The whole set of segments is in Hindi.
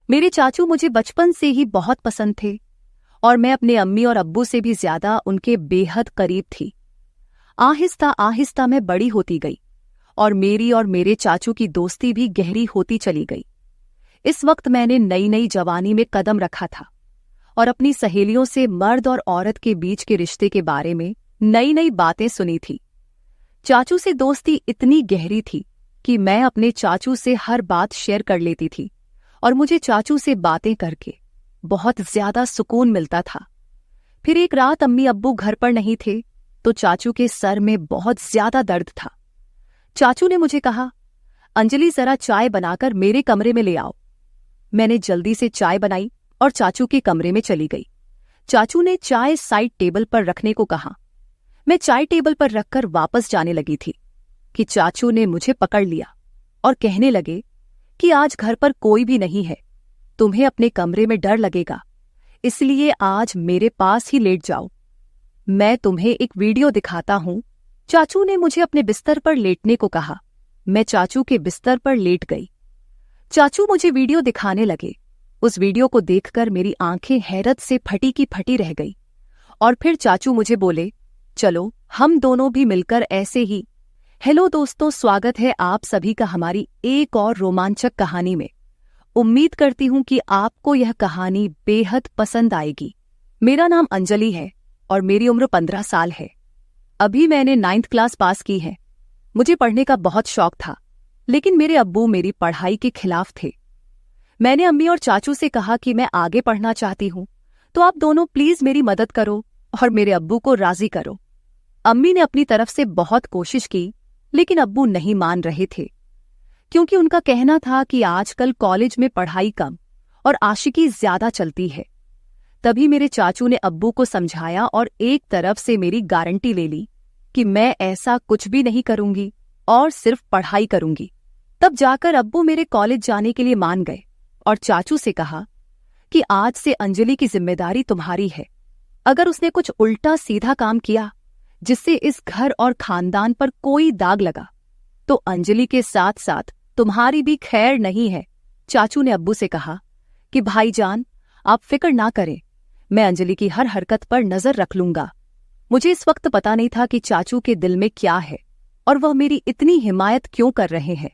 मेरे चाचू मुझे बचपन से ही बहुत पसंद थे और मैं अपने अम्मी और अब्बू से भी ज्यादा उनके बेहद करीब थी। आहिस्ता आहिस्ता मैं बड़ी होती गई और मेरे चाचू की दोस्ती भी गहरी होती चली गई। इस वक्त मैंने नई नई जवानी में कदम रखा था और अपनी सहेलियों से मर्द और औरत के बीच के रिश्ते के बारे में नई नई बातें सुनी थी। चाचू से दोस्ती इतनी गहरी थी कि मैं अपने चाचू से हर बात शेयर कर लेती थी और मुझे चाचू से बातें करके बहुत ज्यादा सुकून मिलता था। फिर एक रात अम्मी अब्बू घर पर नहीं थे तो चाचू के सर में बहुत ज्यादा दर्द था। चाचू ने मुझे कहा, अंजलि जरा चाय बनाकर मेरे कमरे में ले आओ। मैंने जल्दी से चाय बनाई और चाचू के कमरे में चली गई। चाचू ने चाय साइड टेबल पर रखने को कहा। मैं चाय टेबल पर रखकर वापस जाने लगी थी कि चाचू ने मुझे पकड़ लिया और कहने लगे कि आज घर पर कोई भी नहीं है, तुम्हें अपने कमरे में डर लगेगा, इसलिए आज मेरे पास ही लेट जाओ। मैं तुम्हें एक वीडियो दिखाता हूं। चाचू ने मुझे अपने बिस्तर पर लेटने को कहा। मैं चाचू के बिस्तर पर लेट गई। चाचू मुझे वीडियो दिखाने लगे। उस वीडियो को देखकर मेरी आंखें हैरत से फटी की फटी रह गई और फिर चाचू मुझे बोले, चलो हम दोनों भी मिलकर ऐसे ही। हेलो दोस्तों, स्वागत है आप सभी का हमारी एक और रोमांचक कहानी में। उम्मीद करती हूं कि आपको यह कहानी बेहद पसंद आएगी। मेरा नाम अंजलि है और मेरी उम्र 15 साल है। अभी मैंने 9th क्लास पास की है। मुझे पढ़ने का बहुत शौक था, लेकिन मेरे अब्बू मेरी पढ़ाई के खिलाफ थे। मैंने अम्मी और चाचू से कहा कि मैं आगे पढ़ना चाहती हूं, तो आप दोनों प्लीज मेरी मदद करो और मेरे अब्बू को राजी करो। अम्मी ने अपनी तरफ से बहुत कोशिश की, लेकिन अब्बू नहीं मान रहे थे, क्योंकि उनका कहना था कि आजकल कॉलेज में पढ़ाई कम और आशिकी ज्यादा चलती है। तभी मेरे चाचू ने अब्बू को समझाया और एक तरफ से मेरी गारंटी ले ली कि मैं ऐसा कुछ भी नहीं करूंगी और सिर्फ पढ़ाई करूंगी। तब जाकर अब्बू मेरे कॉलेज जाने के लिए मान गए और चाचू से कहा कि आज से अंजलि की जिम्मेदारी तुम्हारी है। अगर उसने कुछ उल्टा सीधा काम किया जिससे इस घर और खानदान पर कोई दाग लगा, तो अंजलि के साथ साथ तुम्हारी भी खैर नहीं है। चाचू ने अब्बू से कहा कि भाईजान, आप फिक्र ना करें, मैं अंजलि की हर हरकत पर नजर रख लूंगा। मुझे इस वक्त पता नहीं था कि चाचू के दिल में क्या है और वह मेरी इतनी हिमायत क्यों कर रहे हैं।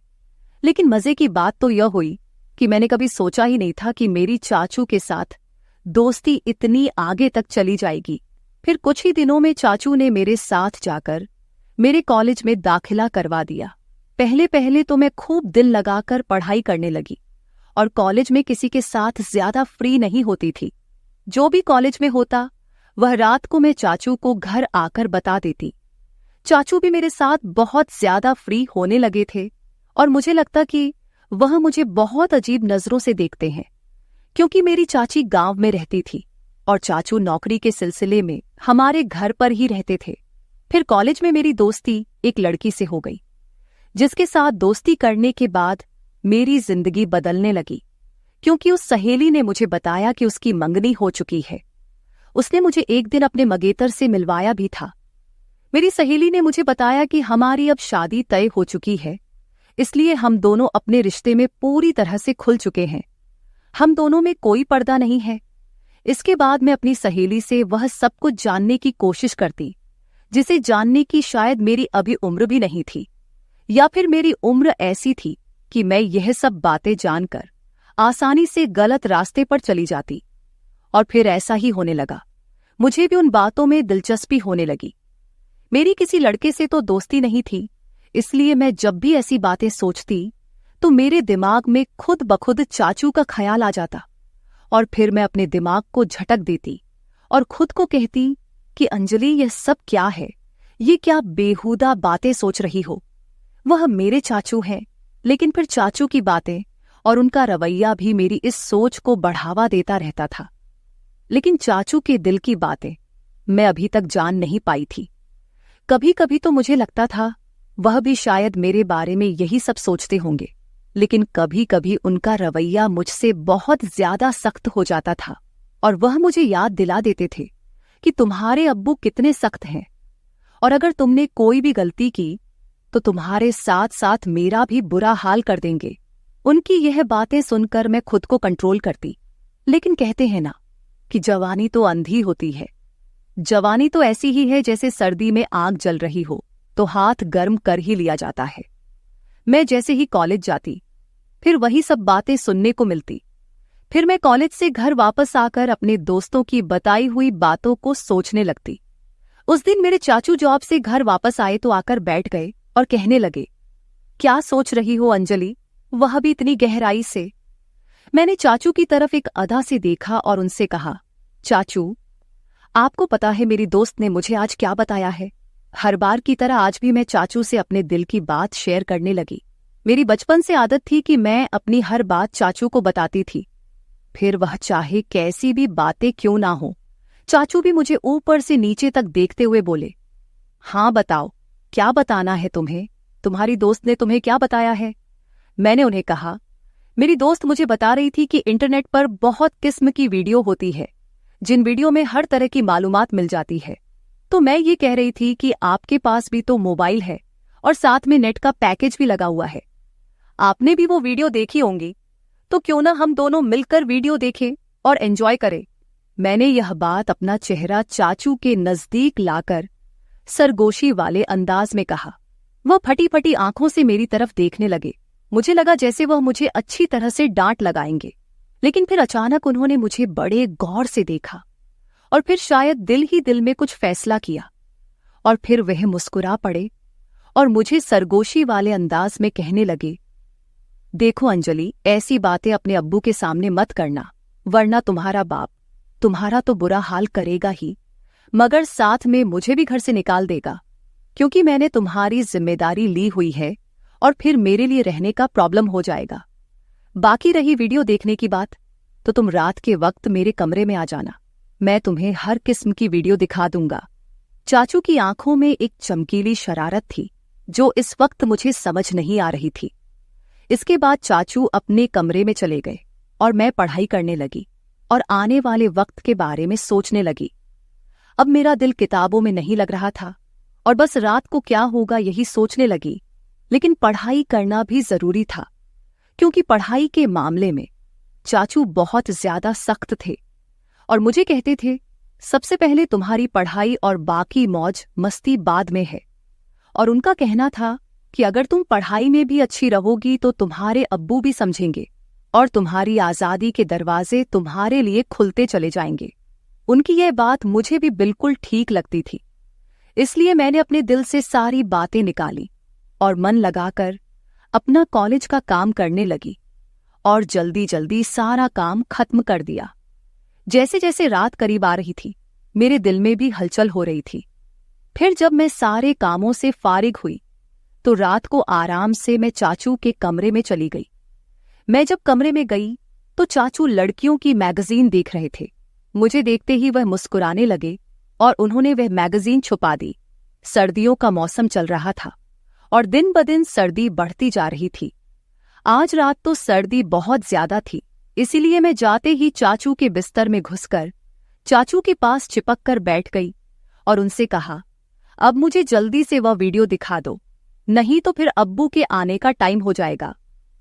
लेकिन मजे की बात तो यह हुई कि मैंने कभी सोचा ही नहीं था कि मेरी चाचू के साथ दोस्ती इतनी आगे तक चली जाएगी। फिर कुछ ही दिनों में चाचू ने मेरे साथ जाकर मेरे कॉलेज में दाखिला करवा दिया। पहले पहले तो मैं खूब दिल लगाकर पढ़ाई करने लगी और कॉलेज में किसी के साथ ज्यादा फ्री नहीं होती थी। जो भी कॉलेज में होता वह रात को मैं चाचू को घर आकर बता देती। चाचू भी मेरे साथ बहुत ज्यादा फ्री होने लगे थे और मुझे लगता कि वह मुझे बहुत अजीब नजरों से देखते हैं, क्योंकि मेरी चाची गांव में रहती थी और चाचू नौकरी के सिलसिले में हमारे घर पर ही रहते थे। फिर कॉलेज में मेरी दोस्ती एक लड़की से हो गई, जिसके साथ दोस्ती करने के बाद मेरी जिंदगी बदलने लगी, क्योंकि उस सहेली ने मुझे बताया कि उसकी मंगनी हो चुकी है। उसने मुझे एक दिन अपने मंगेतर से मिलवाया भी था। मेरी सहेली ने मुझे बताया कि हमारी अब शादी तय हो चुकी है, इसलिए हम दोनों अपने रिश्ते में पूरी तरह से खुल चुके हैं। हम दोनों में कोई पर्दा नहीं है। इसके बाद मैं अपनी सहेली से वह सब कुछ जानने की कोशिश करती, जिसे जानने की शायद मेरी अभी उम्र भी नहीं थी, या फिर मेरी उम्र ऐसी थी कि मैं यह सब बातें जानकर आसानी से गलत रास्ते पर चली जाती। और फिर ऐसा ही होने लगा। मुझे भी उन बातों में दिलचस्पी होने लगी। मेरी किसी लड़के से तो दोस्ती नहीं थी, इसलिए मैं जब भी ऐसी बातें सोचती तो मेरे दिमाग में खुद ब खुद चाचू का ख्याल आ जाता और फिर मैं अपने दिमाग को झटक देती और खुद को कहती कि अंजलि, यह सब क्या है? ये क्या बेहुदा बातें सोच रही हो? वह मेरे चाचू हैं, लेकिन फिर चाचू की बातें और उनका रवैया भी मेरी इस सोच को बढ़ावा देता रहता था। लेकिन चाचू के दिल की बातें मैं अभी तक जान नहीं पाई थी। कभी कभी तो मुझे लगता था वह भी शायद मेरे बारे में यही सब सोचते होंगे, लेकिन कभी कभी उनका रवैया मुझसे बहुत ज्यादा सख्त हो जाता था और वह मुझे याद दिला देते थे कि तुम्हारे अब्बू कितने सख्त हैं और अगर तुमने कोई भी गलती की तो तुम्हारे साथ साथ मेरा भी बुरा हाल कर देंगे। उनकी यह बातें सुनकर मैं खुद को कंट्रोल करती, लेकिन कहते हैं ना कि जवानी तो अंधी होती है। जवानी तो ऐसी ही है जैसे सर्दी में आग जल रही हो तो हाथ गर्म कर ही लिया जाता है। मैं जैसे ही कॉलेज जाती फिर वही सब बातें सुनने को मिलती। फिर मैं कॉलेज से घर वापस आकर अपने दोस्तों की बताई हुई बातों को सोचने लगती। उस दिन मेरे चाचू जॉब से घर वापस आए तो आकर बैठ गए और कहने लगे, क्या सोच रही हो अंजलि, वह भी इतनी गहराई से। मैंने चाचू की तरफ एक अदा से देखा और उनसे कहा, चाचू आपको पता है मेरी दोस्त ने मुझे आज क्या बताया है। हर बार की तरह आज भी मैं चाचू से अपने दिल की बात शेयर करने लगी। मेरी बचपन से आदत थी कि मैं अपनी हर बात चाचू को बताती थी, फिर वह चाहे कैसी भी बातें क्यों ना हो। चाचू भी मुझे ऊपर से नीचे तक देखते हुए बोले, हाँ बताओ, क्या बताना है तुम्हें, तुम्हारी दोस्त ने तुम्हें क्या बताया है। मैंने उन्हें कहा, मेरी दोस्त मुझे बता रही थी कि इंटरनेट पर बहुत किस्म की वीडियो होती है, जिन वीडियो में हर तरह की मालूमात मिल जाती है। तो मैं ये कह रही थी कि आपके पास भी तो मोबाइल है और साथ में नेट का पैकेज भी लगा हुआ है, आपने भी वो वीडियो देखी होंगी, तो क्यों ना हम दोनों मिलकर वीडियो देखें और एंजॉय करें। मैंने यह बात अपना चेहरा चाचू के नजदीक लाकर सरगोशी वाले अंदाज में कहा। वह फटी फटी आंखों से मेरी तरफ देखने लगे। मुझे लगा जैसे वह मुझे अच्छी तरह से डांट लगाएंगे, लेकिन फिर अचानक उन्होंने मुझे बड़े गौर से देखा और फिर शायद दिल ही दिल में कुछ फैसला किया और फिर वह मुस्कुरा पड़े और मुझे सरगोशी वाले अंदाज में कहने लगे, देखो अंजलि, ऐसी बातें अपने अब्बू के सामने मत करना, वरना तुम्हारा बाप तुम्हारा तो बुरा हाल करेगा ही, मगर साथ में मुझे भी घर से निकाल देगा, क्योंकि मैंने तुम्हारी जिम्मेदारी ली हुई है और फिर मेरे लिए रहने का प्रॉब्लम हो जाएगा। बाकी रही वीडियो देखने की बात, तो तुम रात के वक्त मेरे कमरे में आ जाना, मैं तुम्हें हर किस्म की वीडियो दिखा दूंगा। चाचू की आंखों में एक चमकीली शरारत थी जो इस वक्त मुझे समझ नहीं आ रही थी। इसके बाद चाचू अपने कमरे में चले गए और मैं पढ़ाई करने लगी और आने वाले वक्त के बारे में सोचने लगी। अब मेरा दिल किताबों में नहीं लग रहा था और बस रात को क्या होगा यही सोचने लगी, लेकिन पढ़ाई करना भी जरूरी था, क्योंकि पढ़ाई के मामले में चाचू बहुत ज्यादा सख्त थे और मुझे कहते थे, सबसे पहले तुम्हारी पढ़ाई और बाकी मौज मस्ती बाद में है। और उनका कहना था कि अगर तुम पढ़ाई में भी अच्छी रहोगी तो तुम्हारे अब्बू भी समझेंगे और तुम्हारी आज़ादी के दरवाजे तुम्हारे लिए खुलते चले जाएंगे। उनकी यह बात मुझे भी बिल्कुल ठीक लगती थी, इसलिए मैंने अपने दिल से सारी बातें निकाली और मन लगाकर अपना कॉलेज का काम करने लगी और जल्दी जल्दी सारा काम खत्म कर दिया। जैसे जैसे रात करीब आ रही थी, मेरे दिल में भी हलचल हो रही थी। फिर जब मैं सारे कामों से फारिग हुई तो रात को आराम से मैं चाचू के कमरे में चली गई। मैं जब कमरे में गई तो चाचू लड़कियों की मैगजीन देख रहे थे। मुझे देखते ही वह मुस्कुराने लगे और उन्होंने वह मैगजीन छुपा दी। सर्दियों का मौसम चल रहा था और दिन ब दिन सर्दी बढ़ती जा रही थी। आज रात तो सर्दी बहुत ज्यादा थी, इसीलिए मैं जाते ही चाचू के बिस्तर में घुसकर चाचू के पास चिपक कर बैठ गई और उनसे कहा, अब मुझे जल्दी से वह वीडियो दिखा दो, नहीं तो फिर अब्बू के आने का टाइम हो जाएगा।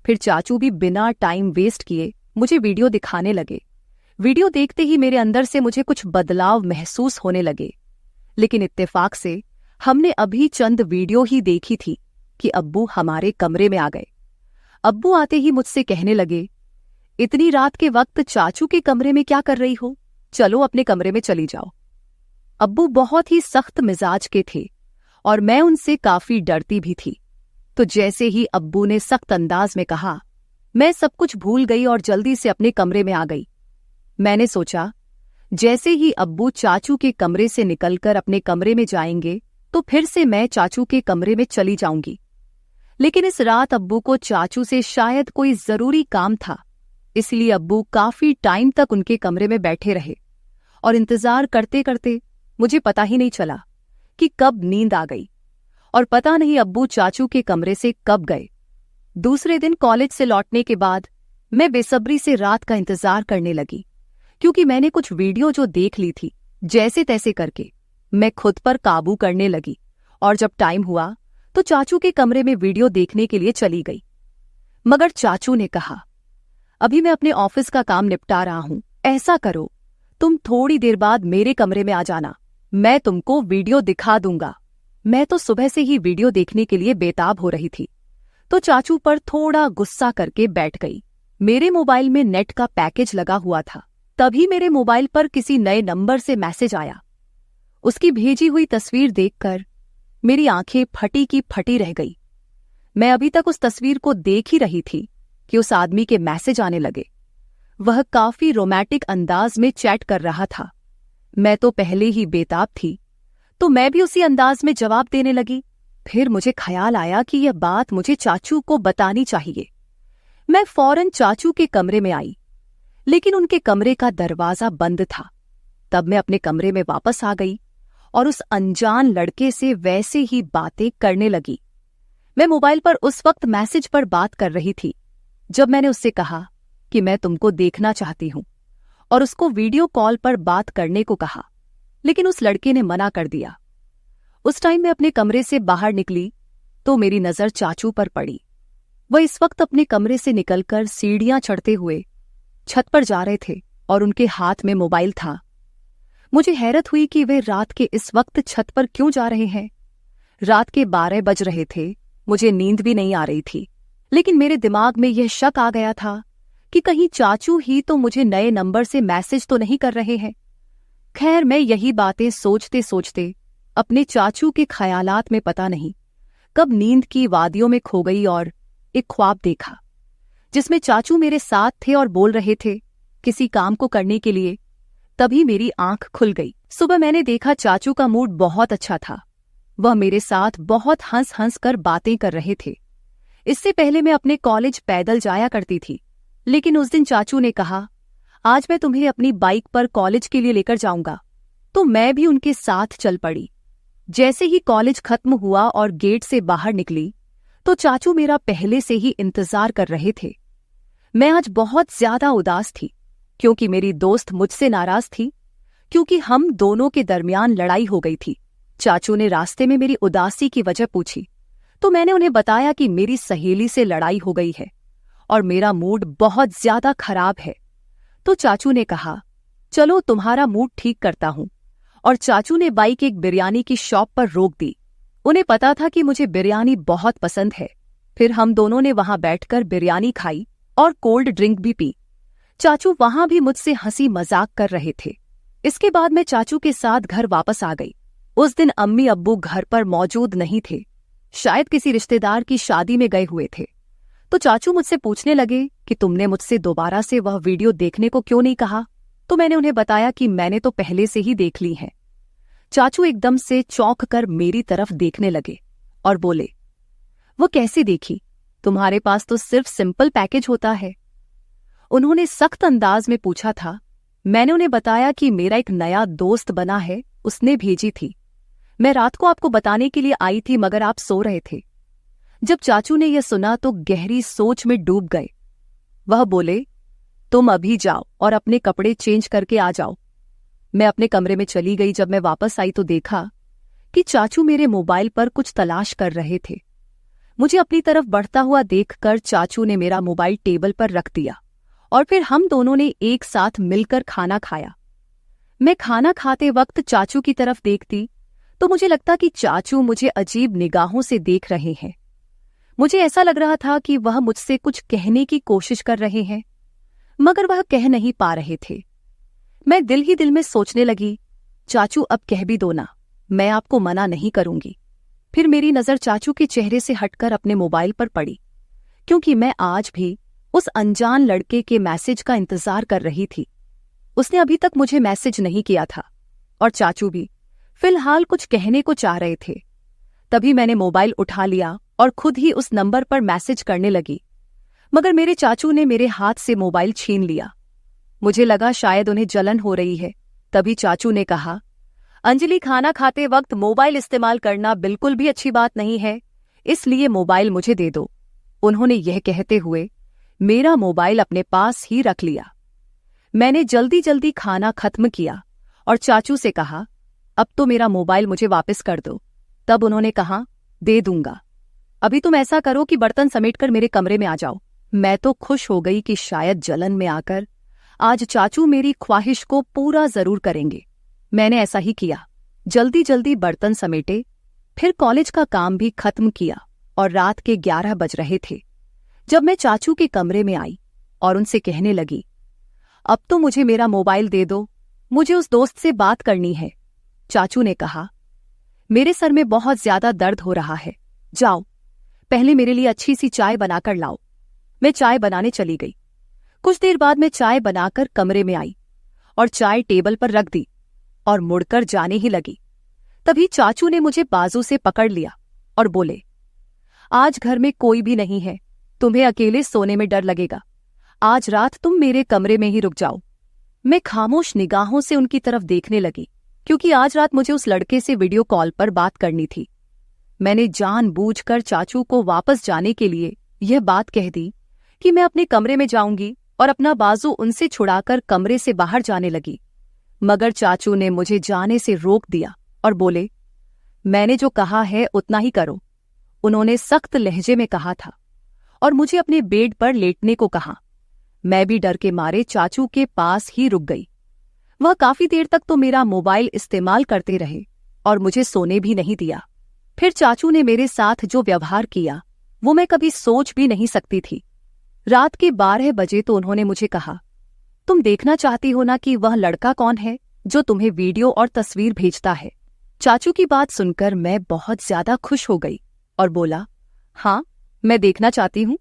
फिर चाचू भी बिना टाइम वेस्ट किए मुझे वीडियो दिखाने लगे। वीडियो देखते ही मेरे अंदर से मुझे कुछ बदलाव महसूस होने लगे, लेकिन इत्तेफाक से हमने अभी चंद वीडियो ही देखी थी कि अब्बू हमारे कमरे में आ गए। अब्बू आते ही मुझसे कहने लगे, इतनी रात के वक्त चाचू के कमरे में क्या कर रही हो, चलो अपने कमरे में चली जाओ। अब्बू बहुत ही सख्त मिजाज के थे और मैं उनसे काफी डरती भी थी। तो जैसे ही अब्बू ने सख्त अंदाज में कहा, मैं सब कुछ भूल गई और जल्दी से अपने कमरे में आ गई। मैंने सोचा, जैसे ही अब्बू चाचू के कमरे से निकलकर अपने कमरे में जाएंगे तो फिर से मैं चाचू के कमरे में चली जाऊंगी। लेकिन इस रात अब्बू को चाचू से शायद कोई जरूरी काम था, इसलिए अब्बू काफी टाइम तक उनके कमरे में बैठे रहे और इंतजार करते करते मुझे पता ही नहीं चला कि कब नींद आ गई और पता नहीं अब्बू चाचू के कमरे से कब गए। दूसरे दिन कॉलेज से लौटने के बाद मैं बेसब्री से रात का इंतजार करने लगी, क्योंकि मैंने कुछ वीडियो जो देख ली थी, जैसे तैसे करके मैं खुद पर काबू करने लगी और जब टाइम हुआ तो चाचू के कमरे में वीडियो देखने के लिए चली गई। मगर चाचू ने कहा, अभी मैं अपने ऑफिस का काम निपटा रहा हूं, ऐसा करो तुम थोड़ी देर बाद मेरे कमरे में आ जाना, मैं तुमको वीडियो दिखा दूंगा। मैं तो सुबह से ही वीडियो देखने के लिए बेताब हो रही थी, तो चाचू पर थोड़ा गुस्सा करके बैठ गई। मेरे मोबाइल में नेट का पैकेज लगा हुआ था। तभी मेरे मोबाइल पर किसी नए नंबर से मैसेज आया। उसकी भेजी हुई तस्वीर देखकर मेरी आंखें फटी की फटी रह गई। मैं अभी तक उस तस्वीर को देख ही रही थी कि उस आदमी के मैसेज आने लगे। वह काफी रोमांटिक अंदाज में चैट कर रहा था। मैं तो पहले ही बेताब थी, तो मैं भी उसी अंदाज में जवाब देने लगी। फिर मुझे ख्याल आया कि यह बात मुझे चाचू को बतानी चाहिए। मैं फौरन चाचू के कमरे में आई, लेकिन उनके कमरे का दरवाजा बंद था। तब मैं अपने कमरे में वापस आ गई और उस अनजान लड़के से वैसे ही बातें करने लगी। मैं मोबाइल पर उस वक्त मैसेज पर बात कर रही थी जब मैंने उससे कहा कि मैं तुमको देखना चाहती हूं, और उसको वीडियो कॉल पर बात करने को कहा, लेकिन उस लड़के ने मना कर दिया। उस टाइम मैं अपने कमरे से बाहर निकली तो मेरी नजर चाचू पर पड़ी। वह इस वक्त अपने कमरे से निकलकर सीढ़ियां चढ़ते हुए छत पर जा रहे थे और उनके हाथ में मोबाइल था। मुझे हैरत हुई कि वे रात के इस वक्त छत पर क्यों जा रहे हैं। रात के 12 बज रहे थे, मुझे नींद भी नहीं आ रही थी, लेकिन मेरे दिमाग में यह शक आ गया था कि कहीं चाचू ही तो मुझे नए नंबर से मैसेज तो नहीं कर रहे हैं। खैर, मैं यही बातें सोचते सोचते अपने चाचू के ख्यालात में पता नहीं कब नींद की वादियों में खो गई और एक ख्वाब देखा जिसमें चाचू मेरे साथ थे और बोल रहे थे किसी काम को करने के लिए। तभी मेरी आंख खुल गई। सुबह मैंने देखा चाचू का मूड बहुत अच्छा था। वह मेरे साथ बहुत हंस हंस कर बातें कर रहे थे। इससे पहले मैं अपने कॉलेज पैदल जाया करती थी, लेकिन उस दिन चाचू ने कहा, आज मैं तुम्हें अपनी बाइक पर कॉलेज के लिए लेकर जाऊंगा, तो मैं भी उनके साथ चल पड़ी। जैसे ही कॉलेज खत्म हुआ और गेट से बाहर निकली तो चाचू मेरा पहले से ही इंतजार कर रहे थे। मैं आज बहुत ज्यादा उदास थी क्योंकि मेरी दोस्त मुझसे नाराज थी, क्योंकि हम दोनों के दरमियान लड़ाई हो गई थी। चाचू ने रास्ते में मेरी उदासी की वजह पूछी तो मैंने उन्हें बताया कि मेरी सहेली से लड़ाई हो गई है और मेरा मूड बहुत ज्यादा खराब है। तो चाचू ने कहा, चलो तुम्हारा मूड ठीक करता हूं, और चाचू ने बाइक एक बिरयानी की शॉप पर रोक दी। उन्हें पता था कि मुझे बिरयानी बहुत पसंद है। फिर हम दोनों ने वहां बैठकर बिरयानी खाई और कोल्ड ड्रिंक भी पी। चाचू वहां भी मुझसे हंसी मजाक कर रहे थे। इसके बाद मैं चाचू के साथ घर वापस आ गई। उस दिन अम्मी अब्बू घर पर मौजूद नहीं थे, शायद किसी रिश्तेदार की शादी में गए हुए थे। तो चाचू मुझसे पूछने लगे कि तुमने मुझसे दोबारा से वह वीडियो देखने को क्यों नहीं कहा। तो मैंने उन्हें बताया कि मैंने तो पहले से ही देख ली है। चाचू एकदम से चौंक कर मेरी तरफ देखने लगे और बोले, वो कैसे देखी? तुम्हारे पास तो सिर्फ सिंपल पैकेज होता है। उन्होंने सख्त अंदाज में पूछा था। मैंने उन्हें बताया कि मेरा एक नया दोस्त बना है, उसने भेजी थी। मैं रात को आपको बताने के लिए आई थी, मगर आप सो रहे थे। जब चाचू ने यह सुना तो गहरी सोच में डूब गए। वह बोले, तुम अभी जाओ और अपने कपड़े चेंज करके आ जाओ। मैं अपने कमरे में चली गई। जब मैं वापस आई तो देखा कि चाचू मेरे मोबाइल पर कुछ तलाश कर रहे थे। मुझे अपनी तरफ बढ़ता हुआ देखकर चाचू ने मेरा मोबाइल टेबल पर रख दिया और फिर हम दोनों ने एक साथ मिलकर खाना खाया। मैं खाना खाते वक्त चाचू की तरफ देखती तो मुझे लगता कि चाचू मुझे अजीब निगाहों से देख रहे हैं। मुझे ऐसा लग रहा था कि वह मुझसे कुछ कहने की कोशिश कर रहे हैं, मगर वह कह नहीं पा रहे थे। मैं दिल ही दिल में सोचने लगी, चाचू अब कह भी दो ना, मैं आपको मना नहीं करूंगी। फिर मेरी नजर चाचू के चेहरे से हटकर अपने मोबाइल पर पड़ी, क्योंकि मैं आज भी उस अनजान लड़के के मैसेज का इंतजार कर रही थी। उसने अभी तक मुझे मैसेज नहीं किया था और चाचू भी फिलहाल कुछ कहने को चाह रहे थे। तभी मैंने मोबाइल उठा लिया और खुद ही उस नंबर पर मैसेज करने लगी, मगर मेरे चाचू ने मेरे हाथ से मोबाइल छीन लिया। मुझे लगा शायद उन्हें जलन हो रही है। तभी चाचू ने कहा, अंजलि, खाना खाते वक्त मोबाइल इस्तेमाल करना बिल्कुल भी अच्छी बात नहीं है, इसलिए मोबाइल मुझे दे दो। उन्होंने यह कहते हुए मेरा मोबाइल अपने पास ही रख लिया। मैंने जल्दी जल्दी खाना खत्म किया और चाचू से कहा, अब तो मेरा मोबाइल मुझे वापस कर दो। तब उन्होंने कहा, दे दूंगा। अभी तुम ऐसा करो कि बर्तन समेटकर मेरे कमरे में आ जाओ। मैं तो खुश हो गई कि शायद जलन में आकर आज चाचू मेरी ख्वाहिश को पूरा जरूर करेंगे। मैंने ऐसा ही किया। जल्दी जल्दी बर्तन समेटे, फिर कॉलेज का काम भी खत्म किया और रात के 11 बज रहे थे जब मैं चाचू के कमरे में आई और उनसे कहने लगी, अब तो मुझे मेरा मोबाइल दे दो, मुझे उस दोस्त से बात करनी है। चाचू ने कहा, मेरे सर में बहुत ज्यादा दर्द हो रहा है, जाओ पहले मेरे लिए अच्छी सी चाय बनाकर लाओ। मैं चाय बनाने चली गई। कुछ देर बाद मैं चाय बनाकर कमरे में आई और चाय टेबल पर रख दी और मुड़कर जाने ही लगी। तभी चाचू ने मुझे बाजू से पकड़ लिया और बोले, आज घर में कोई भी नहीं है, तुम्हें अकेले सोने में डर लगेगा, आज रात तुम मेरे कमरे में ही रुक जाओ। मैं खामोश निगाहों से उनकी तरफ देखने लगी क्योंकि आज रात मुझे उस लड़के से वीडियो कॉल पर बात करनी थी। मैंने जानबूझकर चाचू को वापस जाने के लिए यह बात कह दी कि मैं अपने कमरे में जाऊंगी और अपना बाजू उनसे छुड़ाकर कमरे से बाहर जाने लगी। मगर चाचू ने मुझे जाने से रोक दिया और बोले, मैंने जो कहा है उतना ही करो। उन्होंने सख्त लहजे में कहा था और मुझे अपने बेड पर लेटने को कहा। मैं भी डर के मारे चाचू के पास ही रुक गई। वह काफी देर तक तो मेरा मोबाइल इस्तेमाल करते रहे और मुझे सोने भी नहीं दिया। फिर चाचू ने मेरे साथ जो व्यवहार किया वो मैं कभी सोच भी नहीं सकती थी। रात के 12 बजे तो उन्होंने मुझे कहा, तुम देखना चाहती हो ना कि वह लड़का कौन है जो तुम्हें वीडियो और तस्वीर भेजता है। चाचू की बात सुनकर मैं बहुत ज्यादा खुश हो गई और बोला, हाँ मैं देखना चाहती हूँ।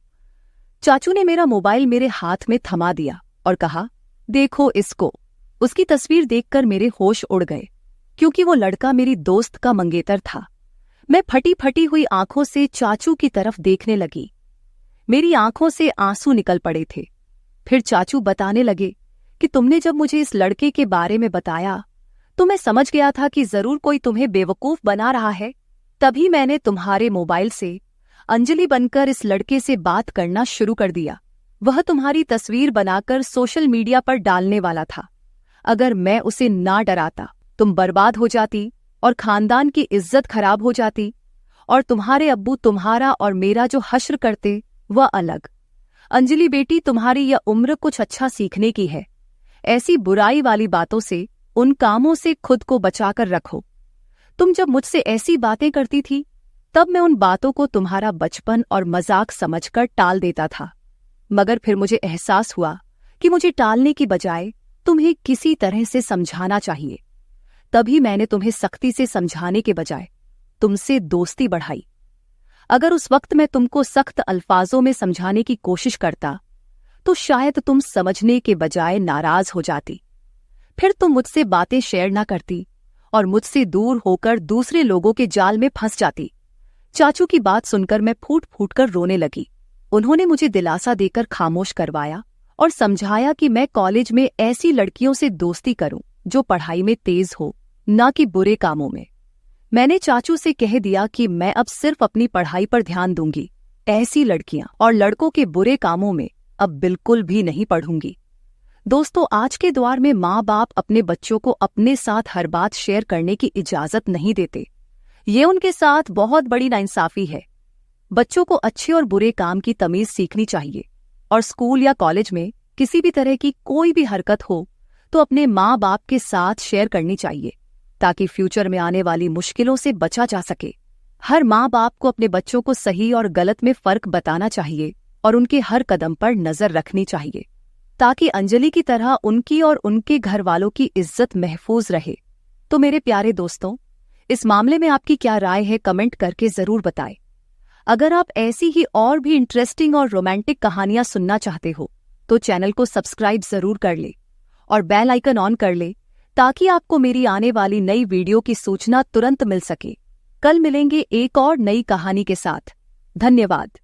चाचू ने मेरा मोबाइल मेरे हाथ में थमा दिया और कहा, देखो इसको। उसकी तस्वीर देखकर मेरे होश उड़ गए क्योंकि वो लड़का मेरी दोस्त का मंगेतर था। मैं फटी फटी हुई आंखों से चाचू की तरफ देखने लगी। मेरी आंखों से आंसू निकल पड़े थे। फिर चाचू बताने लगे कि तुमने जब मुझे इस लड़के के बारे में बताया तो मैं समझ गया था कि जरूर कोई तुम्हें बेवकूफ बना रहा है। तभी मैंने तुम्हारे मोबाइल से अंजलि बनकर इस लड़के से बात करना शुरू कर दिया। वह तुम्हारी तस्वीर बनाकर सोशल मीडिया पर डालने वाला था। अगर मैं उसे ना डराता तुम बर्बाद हो जाती और खानदान की इज्जत खराब हो जाती और तुम्हारे अब्बू तुम्हारा और मेरा जो हश्र करते वह अलग। अंजलि बेटी, तुम्हारी यह उम्र कुछ अच्छा सीखने की है। ऐसी बुराई वाली बातों से, उन कामों से खुद को बचाकर रखो। तुम जब मुझसे ऐसी बातें करती थी तब मैं उन बातों को तुम्हारा बचपन और मजाक समझकर टाल देता था। मगर फिर मुझे एहसास हुआ कि मुझे टालने की बजाय तुम्हें किसी तरह से समझाना चाहिए। तभी मैंने तुम्हें सख्ती से समझाने के बजाय तुमसे दोस्ती बढ़ाई। अगर उस वक्त मैं तुमको सख्त अल्फाजों में समझाने की कोशिश करता तो शायद तुम समझने के बजाय नाराज हो जाती। फिर तुम मुझसे बातें शेयर ना करती और मुझसे दूर होकर दूसरे लोगों के जाल में फंस जाती। चाचू की बात सुनकर मैं फूट फूट कर रोने लगी। उन्होंने मुझे दिलासा देकर खामोश करवाया और समझाया कि मैं कॉलेज में ऐसी लड़कियों से दोस्ती करूं जो पढ़ाई में तेज हो, ना कि बुरे कामों में। मैंने चाचू से कह दिया कि मैं अब सिर्फ अपनी पढ़ाई पर ध्यान दूंगी, ऐसी लड़कियां और लड़कों के बुरे कामों में अब बिल्कुल भी नहीं पढ़ूंगी। दोस्तों, आज के दौर में माँ बाप अपने बच्चों को अपने साथ हर बात शेयर करने की इजाजत नहीं देते। ये उनके साथ बहुत बड़ी नाइंसाफी है। बच्चों को अच्छे और बुरे काम की तमीज सीखनी चाहिए और स्कूल या कॉलेज में किसी भी तरह की कोई भी हरकत हो तो अपने माँ बाप के साथ शेयर करनी चाहिए ताकि फ्यूचर में आने वाली मुश्किलों से बचा जा सके। हर माँ बाप को अपने बच्चों को सही और गलत में फर्क बताना चाहिए और उनके हर कदम पर नजर रखनी चाहिए ताकि अंजलि की तरह उनकी और उनके घर वालों की इज्जत महफूज रहे। तो मेरे प्यारे दोस्तों, इस मामले में आपकी क्या राय है कमेंट करके जरूर बताएं। अगर आप ऐसी ही और भी इंटरेस्टिंग और रोमांटिक कहानियां सुनना चाहते हो तो चैनल को सब्सक्राइब जरूर कर ले और बेल आइकन ऑन कर ले ताकि आपको मेरी आने वाली नई वीडियो की सूचना तुरंत मिल सके। कल मिलेंगे एक और नई कहानी के साथ। धन्यवाद।